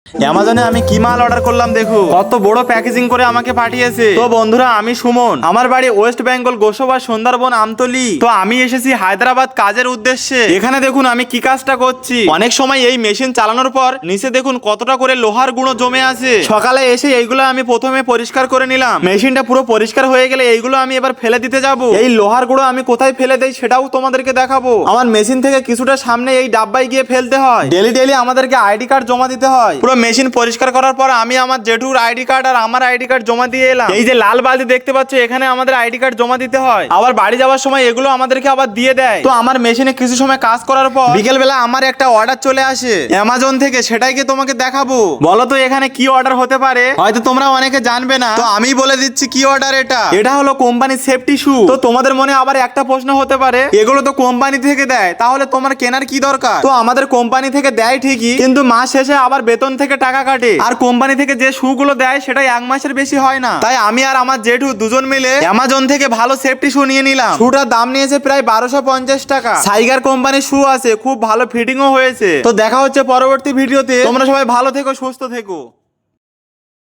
অ্যামাজনে আমি কি মাল অর্ডার করলাম দেখো, কত বড় প্যাকেজিং করে আমাকে পাঠিয়েছে। তো বন্ধুরা, আমি সুমন, আমার বাড়ি ওয়েস্ট বেঙ্গল গোসাবা সুন্দরবন আমতলি। তো আমি এসেছি হায়দ্রাবাদ কাজের উদ্দেশ্যে। এখানে দেখুন আমি কি কাজটা করছি। অনেক সময় এই মেশিন চালানোর পর নিচে দেখুন কতটা করে লোহার গুঁড়ো জমে আছে। সকালে এসে এইগুলো আমি প্রথমে পরিষ্কার করে নিলাম। মেশিনটা পুরো পরিষ্কার হয়ে গেলে এইগুলো আমি এবার ফেলে দিতে যাব। এই লোহার গুঁড়ো আমি কোথায় ফেলে দেই সেটাও তোমাদেরকে দেখাবো। আমার মেশিন থেকে কিছুটা সামনে এই ডাব্বায় গিয়ে ফেলতে হয়। ডেলি ডেলি আমাদেরকে আইডি কার্ড জমা দিতে হয়। পুরো মেশিন পরিষ্কার করার পর আমি আমার জেঠুর আইডি কার্ড আর আমার আইডি কার্ড জমা দিয়ে এলাম। এই যে লাল বালতি দেখতে পাচ্ছ, এখানে আমাদের আইডি কার্ড জমা দিতে হয়। আবার বাড়ি যাওয়ার সময় এগুলো আমাদেরকে আবার দিয়ে দেয়। তো আমার মেশিনে কিছু সময় কাজ করার পর বিকেল বেলা আমার একটা অর্ডার চলে আসে অ্যামাজন থেকে, সেটাই কি তোমাকে দেখাবো। বলো তো এখানে কি অর্ডার হতে পারে? হয়তো তোমরা অনেকে জানবে না, তো আমি বলে দিচ্ছি কি অর্ডার। এটা হলো কোম্পানির সেফটি শু। তো তোমাদের মনে আবার একটা প্রশ্ন হতে পারে, এগুলো তো কোম্পানি থেকে দেয়, তাহলে তোমার কেনার কি দরকার? তো আমাদের কোম্পানি থেকে দেয় ঠিকই, কিন্তু মাস শেষে আবার বেতন থেকে টাকা কাটে। আর কোম্পানি থেকে যে শু গুলো দেয় সেটা এক মাসের বেশি হয় না। তাই আমি আর আমার জেঠু দুজন মিলে অ্যামাজন থেকে ভালো সেফটি শু নিয়ে নিলাম। শুটার দাম নিয়েছে প্রায় 1250 টাকা। সাইগার কোম্পানির শু আছে, খুব ভালো ফিটিংও হয়েছে। তো দেখা হচ্ছে পরবর্তী ভিডিওতে। তোমরা সবাই ভালো থেকো, সুস্থ থেকো।